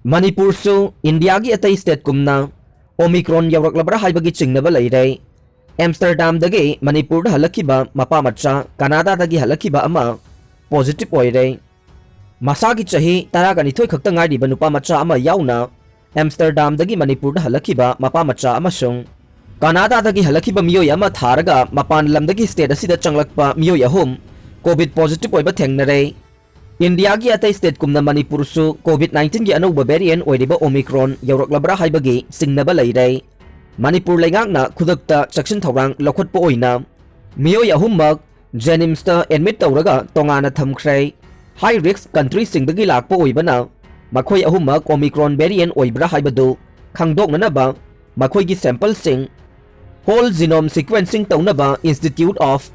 मणिपुर सु इंडिया की अतई स्टेट कुमना ओमिक्रॉन यौरक्लब्रा हाइबगी चिंगनबा लैरे एम्स्टरडाम दगे मणिपुर हलखिबा मपा मचा कनाडा दगी हलखिबा अमा पॉजिटिव ओइरे मसागी चही तरागा निथोय खक्ता ngairiba nupa macha ama yauna Amsterdam दगी मणिपुर हलखिबा मपा मचा अमसुंग कनाडा दगी हलखिबा मियोय अमा थारगा मपान लमदगी स्टेट असिदा चंगलकपा मियोय अहुम कोविड पॉजिटिव ओइबा थेंगनरे इंडिया की अतई स्टेट कुमना मणिपुर सु कोविड-19 की अनौब वेरिएंट ओइरिबा ओमिक्रॉन यौरक्लब्रा हाइबगी सिंगनबा लैरे मणिपुर लेंगाकना खुदकता चक्सिन थौरांग लौखटपा ओइना मियोय अहुममक जेनिम्सता एडमिट तौरगा तोंगाना थमख्रे हाई रिस्क कंट्री सिंगदगी लाकपा ओइबना मखोय अहुममक ओमिक्रॉन वेरिएंट ओइब्रा हाइबदु खंगदोकननबा मखोयगी सैंपल सिंग होल जीनोम सीक्वेंसिंग तौनबा institute of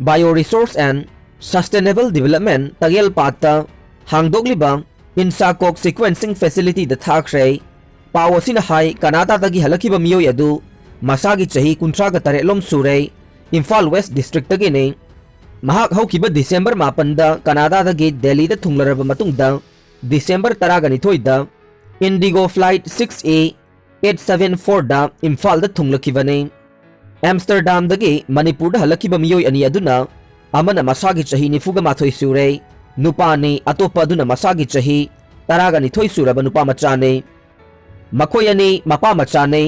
bioresource and sustainable development तगेल पाता हांगदोकलिबा इंसाकोक सीक्वेंसिंग फैसिलिटी द थाख्रे पावसिन हाई कनाडा दगी हलखिबा मियोय अदु मसागी चही 38 सुरे इम्फाल वेस्ट डिस्ट्रिक्ट तगेने महाक हौकिबा डिसेंबर 9 दा कनाडा दगी दिल्ली दा थुंगलरबा मतुंगदा डिसेंबर 12 दा इंडिगो फ्लाइट 6A 874 दा इम्फाल दा थुंगलखिबने एम्स्टरडाम दगी मणिपुर दा हलखिबा मियोय अनि अदुना अमना मसागी चही 94 सुरे नुपाने अतोपा अदुना मसागी चही 12 सुरबा नुपा मचाने मखोय अनि मपा मचाने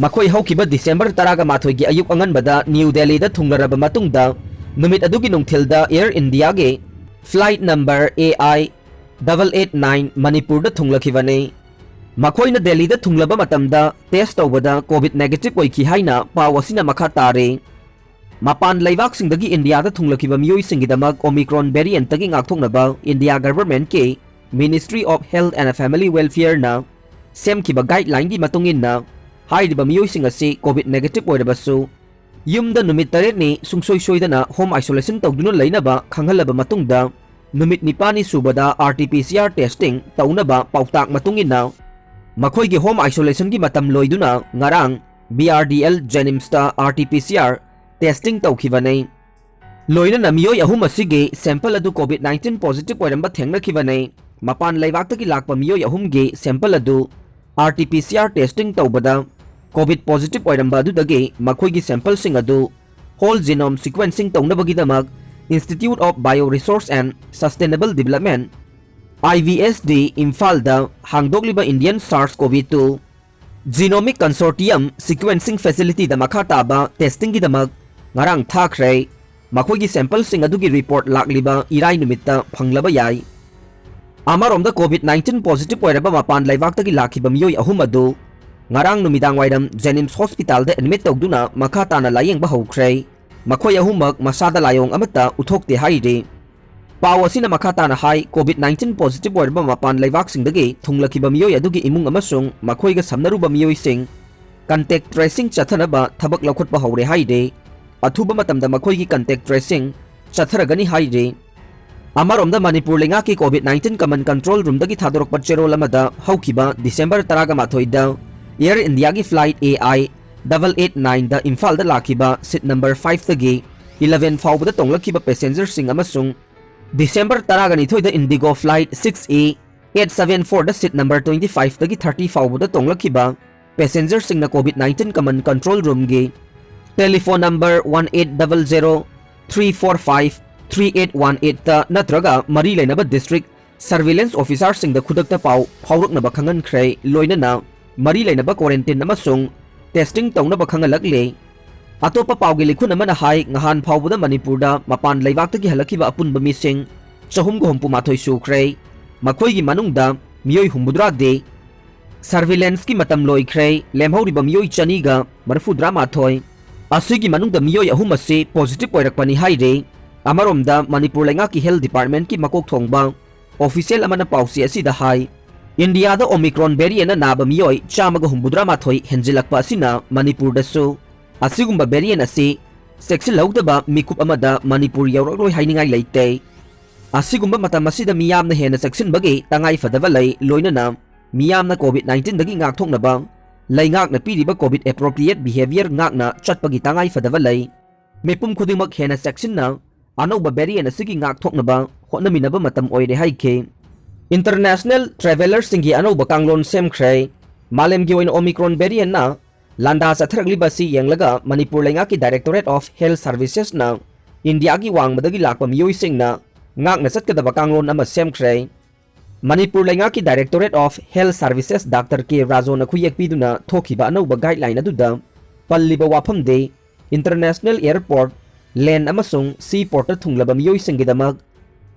मखोय हौकिबा डिसेंबर 12 की अयुक अंगनबदा न्यू दिल्ली दा थुंगलरबा मतुंगदा नुमित अदुगी नुंगथिलदा एयर इंडिया गे फ्लाइट नंबर AI 889 मणिपुर दा थुंगलखिबने मखोयना दिल्ली दा थुंगलबा मतमदा टेस्ट तौबदा कोविड नेगेटिव ओइखि हाइना पावसिना मखा तारे मपान लेबाकसिंगदगी इंडिया दा थुंगलखिबा मियोयसिंगिदमक ओमिक्रॉन वेरिएंट तगी ngakthoknaba इंडिया गवर्नमेंट के ministry of health and family welfare ना सेमखिबा गाइडलाइन की मतुंगिन्ना हाइरिबा मियोयसिंग असी कोविड नेगेटिव ओइरबसु युमदा नुमित 8 नि सुंगसोय सोयदना होम आइसोलेशन तौदुना लैनबा खंगहलबा मतुंगदा नुमित 9 सुबदा RT-PCR टेस्टिंग तौनबा पाउताक मतुंगिन्ना मखोयगी होम आइसोलेशन की मतम लोइदुना ngarang BRDL जेनिम्सता RT-PCR टेस्टिंग तौखिबने लोइना मियोय अहुम असिगे सैंपल अदु कोविड-19 पॉजिटिव ओइरंबा थेंगनखिबने मपान लेबाक्तगी लाकपा मियोय अहुमगे सैंपल अदु RT-PCR टेस्टिंग तौबदा कोविड पॉजिटिव ओइरंबा अदुदगे मखोयगी सैंपल सिंग अदु होल जीनोम सीक्वेंसिंग तौनबगीदमक institute of bioresource and sustainable development IVSD Imphal दा हांगदोकलिबा Indian SARS-CoV-2 genomic consortium sequencing facility दा मखा ताबा टेस्टिंग गिदमक ngarang थाख्रे मखोयगी सैंपल सिंग अदुगी रिपोर्ट लाकलिबा इराई नुमित्ता फंगलबा याई अमरोमदा कोविड-19 पॉजिटिव ओइरबा मपान लेबाक्तगी लाखिबा मियोय अहुम अदु ngarang नुमिदांग वाइरम जेनिम्स हॉस्पिटल दा एडमिट तौदुना मखा ताना लायेंगबा हौख्रे मखोय अहुमक मसादा लायोंग अमता उथोकते हाइरे पाव असिना मखा ताना हाई कोविड-19 पॉजिटिव ओइरबा मपान लेबाकसिंगदगी थुंगलखिबा मियोय अदुगी इमुंग अमसुंग मखोयगा समनरुबा मियोयसिंग कंटेक्ट ट्रेसिंग चथनबा थबक लौखटपा हौरे हाइरे अथुबा मतमदा मखोयगी कंटेक्ट ट्रेसिंग चथरगनी हाइरे अमरोमदा मणिपुर लेंगा की कोविड-19 कमन कंट्रोल रूम दगी थादोरकपा चेरोल अमदा हौखिबा डिसेंबर 13 दा एयर इंडिया की फ्लाइट AI 889 दा इम्फाल दा लाखिबा सीट नंबर 5 दगी 11 फाउबदा तोंगलखिबा पैसेंजर सिंग अमसुंग डिसेंबर 12 दा इंडिगो फ्लाइट 6A 874 दा सीट नंबर 25 दगी 30 फाउबदा तोंगलखिबा पैसेंजर सिंग ना कोविड-19 कमन कंट्रोल रूम गे टेलीफोन नंबर 1800 345 3818 ता नत्रगा मरी लेनबा डिस्ट्रिक्ट सर्विलेंस ऑफिसर सिंग दा खुदकता पाव फाउरकनबा खंगनख्रे लोइनना मरी लेनबा क्वारंटाइन अमसुंग टेस्टिंग तौनबा खंगलकले अतोपा पावगे लिखुन अमना हाई nghan फाउबदा मणिपुर दा मपान लेबाक्तगी हलखिबा अपुनबा मिसिंग 368 सुख्रे मखोयगी मनुंगदा मियोय हुंबुद्रा दे सर्विलेंस की मतम लोइख्रे लेमहौरिबा मियोय चनीगा 38 असिगी मनुंगदा मियोय अहुम असे पॉजिटिव ओइरकपनी हाइरे अमरोमदा मणिपुर लेंगा की हेल्थ डिपार्टमेंट की मकोक थोंगबा ऑफिशियल अमना पाउसी असिदा हाई इंडिया दा ओमिक्रॉन वेरिएंट नाबा मियोय 183 हेंजिलकपा असिना मणिपुर दसु असिगुंबा वेरिएंट असी सेक्शन लौदबा मिकुप अमदा मणिपुर यौरकलोय हाइनिंगाई लेते असिगुंबा मतम असिदा मियामना हेना सेक्शन बगे तंगाई फदबा लै लोइनना मियामना कोविड-19 दगी ngakthoknaba laingakna piriba Covid appropriate behaviour ngakna चटपगी तंगाई फदबा लै मेपुम खुदिमक हेना सेक्शन ना अनौबा variant असिगी ngakthoknaba hotnaminaba matam oire haike International traveler-singgi anauba kanglon semkhre malemgi oin Omicron variant na landa satharakliba si yenglaga Manipur Laingaki Directorate of Health Services na India gi wangmadagi lakpa miyoising na ngakna satkadaba kanglon ama semkhre Manipur Laingaki Directorate of Health Services Dr. K. Razo na khuyekpiduna thokiba anauba guideline aduda palliba wafamde International Airport Land amasung Seaport thunglaba miyoisinggidamak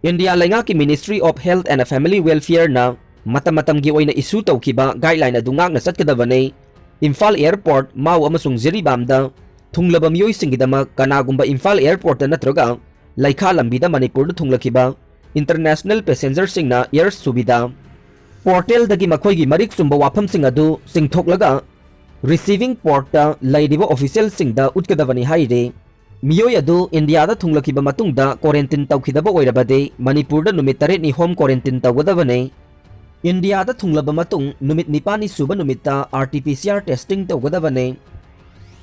India Laingaki Ministry of Health and Family Welfare na matam-matamgi oina issue tawkiba guideline adu ngakna satkadabane Imphal Airport Mau amasung Ziribamda thunglaba miyoisinggidamak kanagumba Imphal Airport natraga Laikha lambida Manipur thunglakiba International passenger singna air subida portal dagi makhoigi marik sumba wafam sing adu singthoklaga receiving port ta laidiba official singda utkadabani haire miyoi adu India da thunglakiba matungda quarantine tawkhidaba oirabade Manipur da numit 8 ni home quarantine tawgadabane India da thunglaba matung numit 9 ni suba numitta RT-PCR testing tawgadabane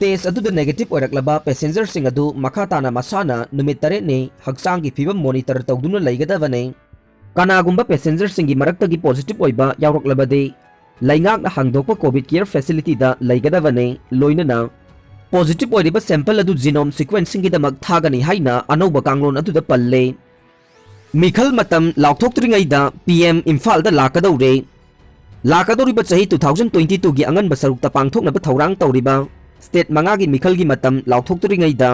test adu da negative oiraklaba passenger sing adu makhatana masana numit 8 ni haksangi phibam monitor tawduna laigadabane kanagumba passenger singi maraktagi positive oiba yawraklabade laingak na hangdokpa covid care facility da laigadabane loinana positive oiriba sample adu genome sequencing gi damak thagani haina anauba kanglon adu da palle mikhal matam laukthoktrigai da PM Imphal da lakadoriba chahi 2022 gi angan basarukta pangthokna ba thaurang tawriba state mangagi mikhal gi matam laukthoktrigai da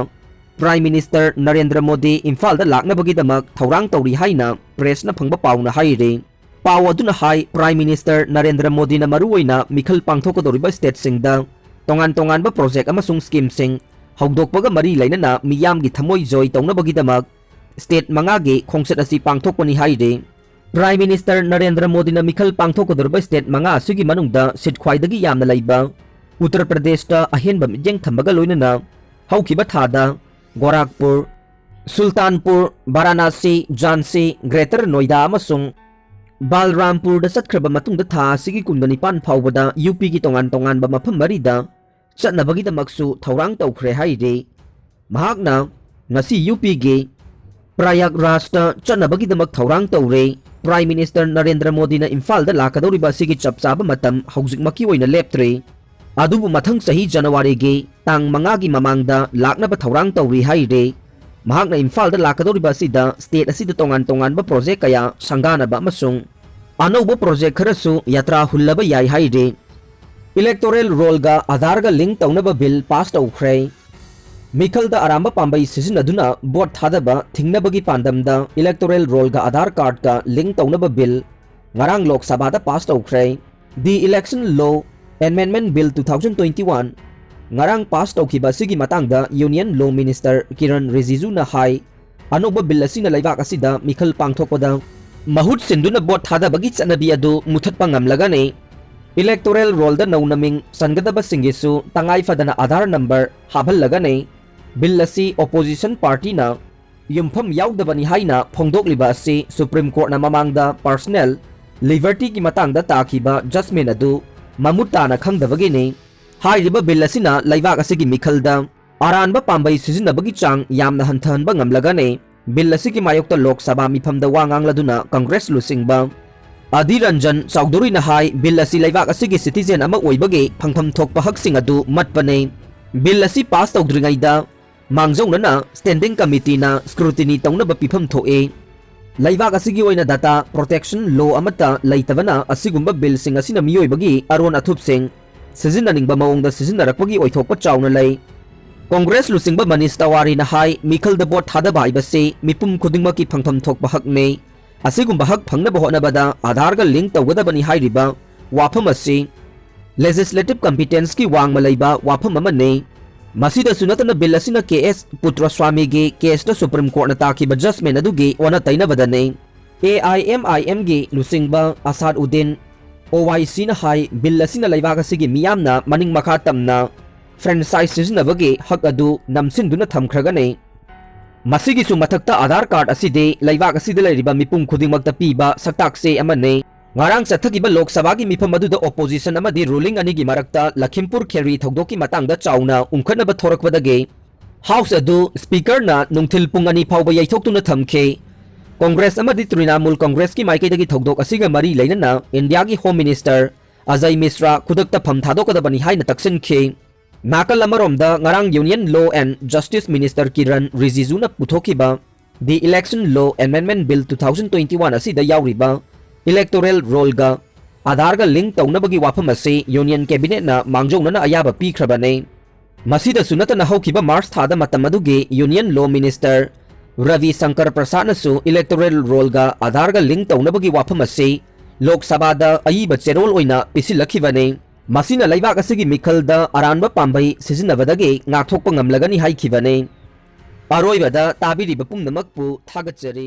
Prime Minister Narendra Modi Imphal da lakna bagi damak thaurang tawri haina press na phangba pauna haire paw aduna hai Prime Minister Narendra Modi na maruoina mikhal pangthokadoriba state singda tongan ba project amasung scheme sing hawdokpaga mari lainana miyamgi thamoi joy tawna bagi damak state mangagi khongset asi pangthokpani haire Prime Minister Narendra Modi na mikhal pangthokadoriba state manga asigi manungda sit khwaidagi yamna laiba Uttar Pradesh ta ahenba mijeng thambaga loinana hawkiba thada Gorakhpur, Sultanpur, Varanasi, Jhansi, Greater Noida amasung Balrampur da satkraba matungda tha sigi kumdani pan phawbada UP gi tongan ba mafam marida chatnabagi da maksu thaurang tawkhre haire mahakna ngasi UP gi Prayagraj ta chatnabagi da mak thaurang tawre Prime Minister Narendra Modi na Imphal da lakadoriba sigi chapchaba matam hawjik maki oina leptre adubu mathang sahi January gi tang mangagi mamangda lakna ba thaurang tawri haire mahakna Imphal da lakadoriba sida state asida tongan ba project kaya sangana ba masung anauba project kharasu yatra hullaba yai haire electoral roll ga Aadhaar ga link tawnaba bill pass tawkhre mikhal da aramba pambai sizinaduna vote thadaba thingnabagi pandamda electoral roll ga Aadhaar card ga link tawnaba bill ngarang Lok Sabha da pass tawkhre the election law Amendment Bill 2021 ngarang pass tawkhiba sigi matangda Union Law Minister Kiran Rijiju na hai anuba bill asina laibak asida mikhal pangthokpada mahut sinduna bot thada bagi chanabi adu muthatpa ngamlagane electoral roll da naunaming sangadaba singisu tangai fadana Aadhaar number habhallagane bill asi opposition party na yumpham yaudabani haina phongdokliba asi Supreme Court na mamangda personal liberty ki matangda takhiba judgment adu mamutana khangdabagini hairiba bill asina laibak asigi mikhalda aranba pambai sizinabagi chang yamna hanthanba ngamlagane bill asigi mayokta Lok Sabha mifamda wangangladuna Congress lusingba Adi Ranjan Chowdhury na hai bill asi laibak asigi citizen ama oibagi phangpham thokpa haksing adu matpane bill asi pass tawdringaida mangjawnana standing committee na scrutiny tawnaba pifam thoe laibak asigi oina data protection law amata leitabana asigumba bill sing asina miyoibagi aron athup sing sizinaningba maongda sizinnarakpagi oithokpa chawna lei Congress lusingba Manish Tawari na hai mikhal da bot thada bai base mipum khudingma ki phangpham thokpa hak ne asigumba hak phangnaba honabada Aadhaar ga link tawgadabani hairiba wafam asi legislative competence ki wangma leiba wafam amane masida sunatana bill asina KS Putraswamy gi case da Supreme Court na takiba judgment adugi ona tainabadane AIMIM gi lusingba Asaduddin OIC na hai bill asina laibak asigi miyamna maning makha tamna franchise sizinabagi hak adu namsinduna thamkhragane masigi su mathakta Aadhaar card aside laibak asida lairiba mipum khudingmakta piba saktakse amane ngarang sathakiba Lok Sabha gi mifam aduda opposition amadi ruling ani gi marakta Lakhimpur Kheri thogdoki matangda chawna umkhanaba thorakwadage house adu speaker na nungthil pung ani phawba yaithoktuna thamkhe Congress अमदी तृणमूल कांग्रेस की माइकैदगी थौदोक असिगा मरी लेनना India की home minister Ajay Mishra खुदकता फम थादोकदबनी हाइना तक्सिनखे नाकल अमरोमदा ngarang union law and justice minister Kiran रिजिजुना पुथोकिबा the election law amendment bill 2021 असिदा यावरिबा इलेक्टोरल रोल गा आधार गा लिंक तौनबगी वाफम असे यूनियन कैबिनेट ना मांगजौनना अयाबा पीख्रबने मसीदा सुनतना हौकिबा मार्च थादा मतम अदुगे union law minister Ravi Shankar Prasad नसु इलेक्टोरल रोल गा आधार गा लिंक तौनबगी वाफम असे लोकसभा दा अयिबा चेरोल ओइना पिसिलखिबने मसीना लैबाक असिगी मिखलदा अरानबा पांबै सिजिनबदगे ngathokpa ngamlagani haikibane अरोइबदा ताबिरिबा पुंगनमकपु थागतजरी।